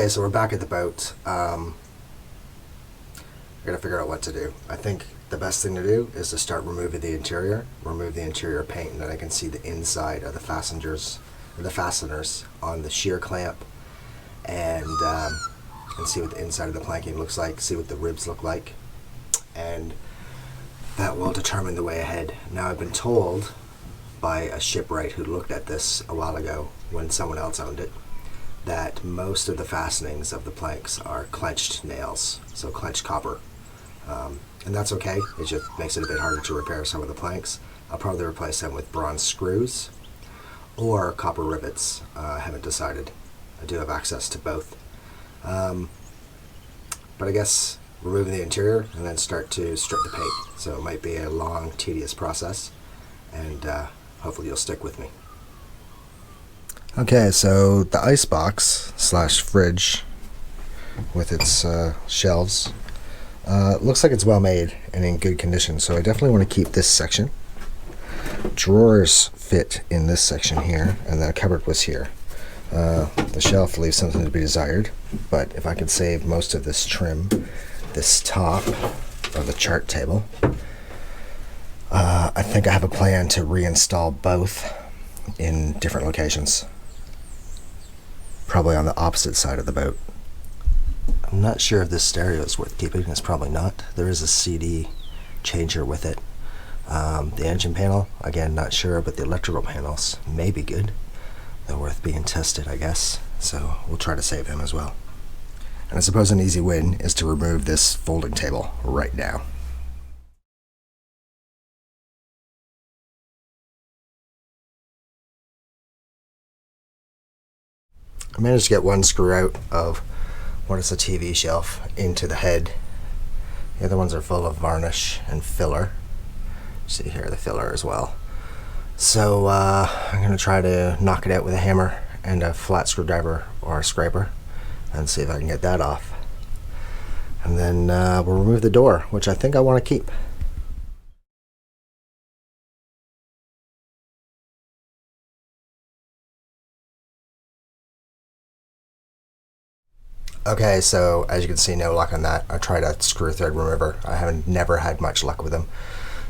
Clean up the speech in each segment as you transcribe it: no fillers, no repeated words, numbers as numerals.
Okay, so we're back at the boat. I gotta figure out what to do. I think the best thing to do is to start removing the interior, remove the interior paint, and then I can see the inside of the fasteners on the shear clamp, and see what the inside of the planking looks like, see what the ribs look like, and that will determine the way ahead. Now, I've been told by a shipwright who looked at this a while ago when someone else owned it, that most of the fastenings of the planks are clenched nails, so clenched copper. And that's okay, it just makes it a bit harder to repair some of the planks. I'll probably replace them with bronze screws or copper rivets. I haven't decided. I do have access to both. But I guess removing the interior and then start to strip the paint. So it might be a long, tedious process, and hopefully you'll stick with me. Okay, so the icebox slash fridge with its shelves looks like it's well made and in good condition, so I definitely want to keep this section. Drawers fit in this section here, and the cupboard was here. The shelf leaves something to be desired, but if I could save most of this trim, this top of the chart table, I think I have a plan to reinstall both in different locations. Probably on the opposite side of the boat. I'm not sure if this stereo is worth keeping. It's probably not. There is a CD changer with it. The engine panel, again, not sure, but the electrical panels may be good. They're worth being tested, I guess. So we'll try to save them as well. And I suppose an easy win is to remove this folding table right now. I managed to get one screw out of what is a TV shelf into the head. The other ones are full of varnish and filler. See here, the filler as well. So I'm going to try to knock it out with a hammer and a flat screwdriver or a scraper and see if I can get that off. And then we'll remove the door, which I think I want to keep. Okay, so as you can see, no luck on that. I tried a screw thread remover. I haven't never had much luck with them.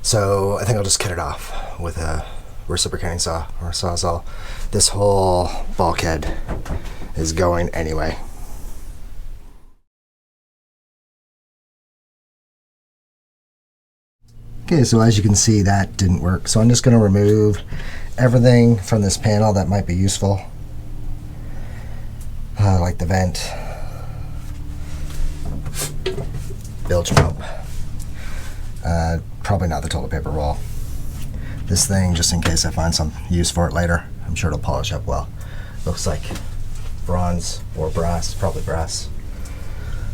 So I think I'll just cut it off with a reciprocating saw or a sawzall. This whole bulkhead is going anyway. Okay, so as you can see, that didn't work. So I'm just going to remove everything from this panel that might be useful. Like the vent, bilge pump, probably not the toilet paper roll. This thing, just in case I find some use for it later, I'm sure it'll polish up well. Looks like bronze or brass, probably brass.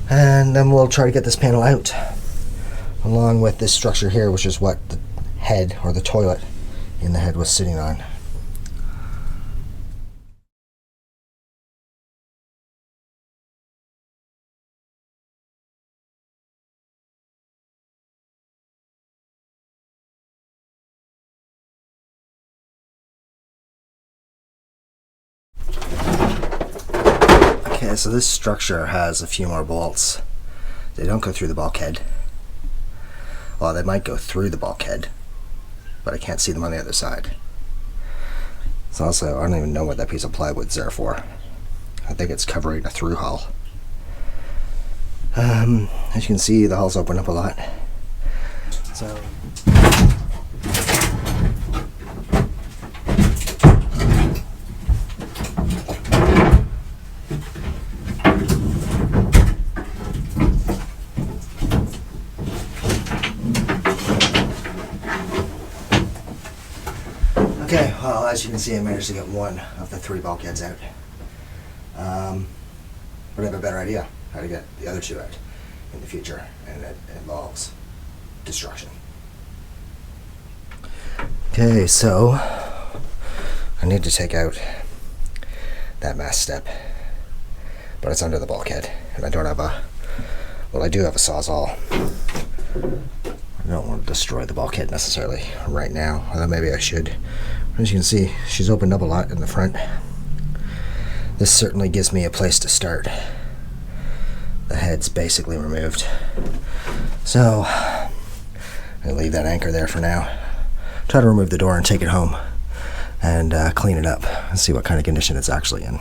And then we'll try to get this panel out, along with this structure here, which is what the head, or the toilet in the head, was sitting on. Okay, so this structure has a few more bolts. They don't go through the bulkhead. Well, they might go through the bulkhead, but I can't see them on the other side. So also, I don't even know what that piece of plywood's there for. I think it's covering a through hull. As you can see, the hull's opened up a lot. So okay, well, as you can see, I managed to get one of the three bulkheads out. But I have a better idea how to get the other two out in the future, and it involves destruction. Okay, so I need to take out that mast step, but it's under the bulkhead, and I don't have a, well, I do have a sawzall. I don't want to destroy the bulkhead necessarily right now, although maybe I should. As you can see, she's opened up a lot in the front. This certainly gives me a place to start. the head's basically removed. So I'm gonna leave that anchor there for now. Try to remove the door and take it home and clean it up and see what kind of condition it's actually in.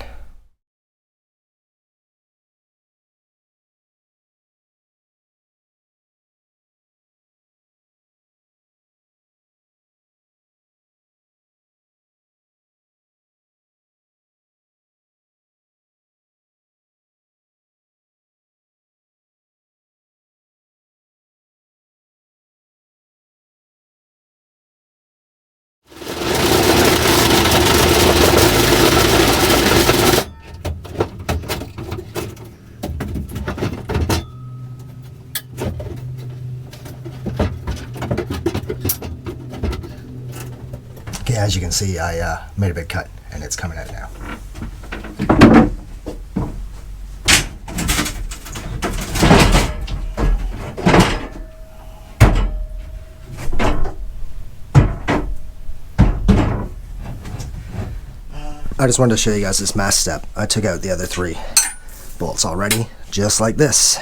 Okay, as you can see, I made a big cut and it's coming out now. I just wanted to show you guys this mast step. I took out the other 3 bolts already, just like this,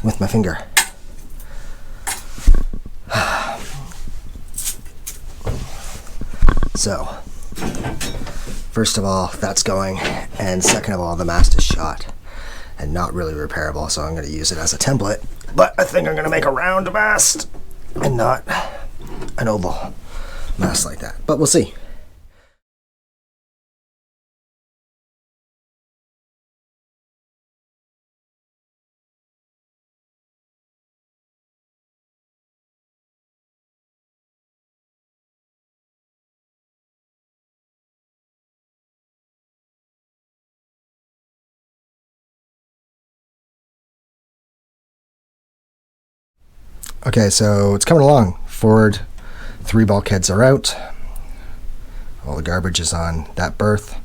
with my finger. So, first of all, that's going, and second of all, the mast is shot and not really repairable, so I'm going to use it as a template. But I think I'm going to make a round mast and not an oval mast like that. But we'll see. Okay, so it's coming along. Forward 3 bulkheads are out. All the garbage is on that berth.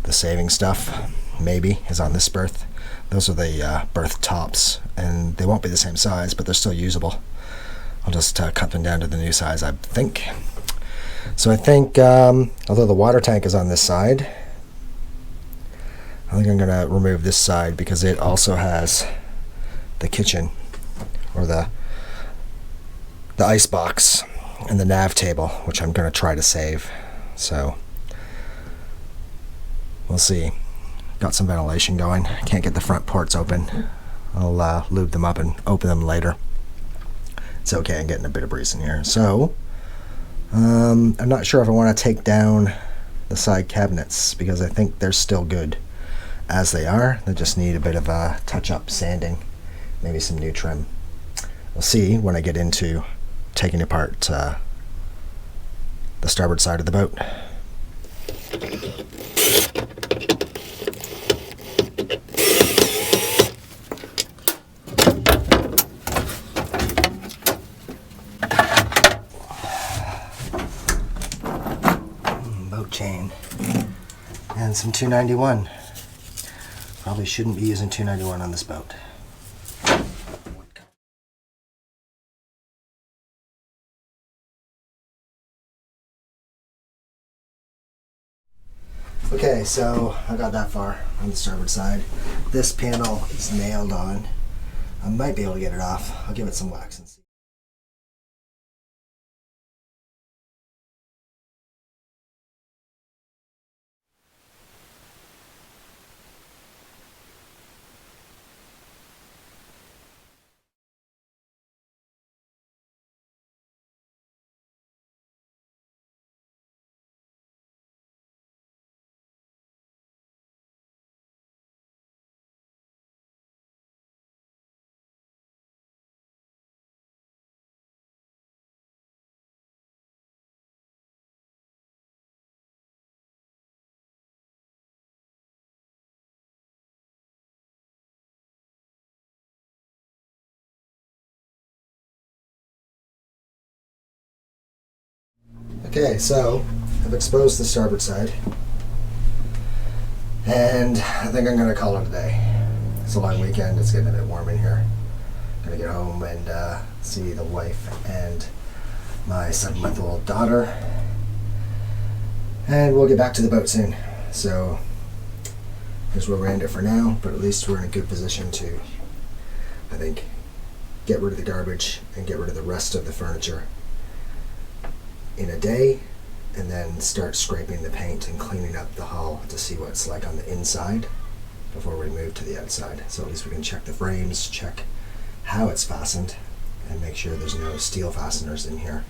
The saving stuff, maybe, is on this berth. Those are the berth tops, and they won't be the same size, but they're still usable. I'll just cut them down to the new size, I think. So I think, although the water tank is on this side, I think I'm going to remove this side because it also has the kitchen, or the ice box and the nav table, which I'm going to try to save. So we'll see. Got some ventilation going. Can't get the front ports open. I'll lube them up and open them later. It's okay, I'm getting a bit of breeze in here. So I'm not sure if I want to take down the side cabinets because I think they're still good as they are. They just need a bit of a touch-up sanding, maybe some new trim. We'll see when I get into taking apart the starboard side of the boat. Boat chain and some 291. Probably shouldn't be using 291 on this boat. Okay, so I got that far on the starboard side. This panel is nailed on. I might be able to get it off. I'll give it some wax and see. Okay, so I've exposed the starboard side, and I think I'm going to call it a day. It's a long weekend, it's getting a bit warm in here. I'm going to get home and see the wife and my 7-month-old daughter, and we'll get back to the boat soon. So Here's where we end it for now, but at least we're in a good position to, I think, get rid of the garbage and get rid of the rest of the furniture in a day, and then start scraping the paint and cleaning up the hull to see what it's like on the inside before we move to the outside. So at least we can check the frames, check how it's fastened, and make sure there's no steel fasteners in here.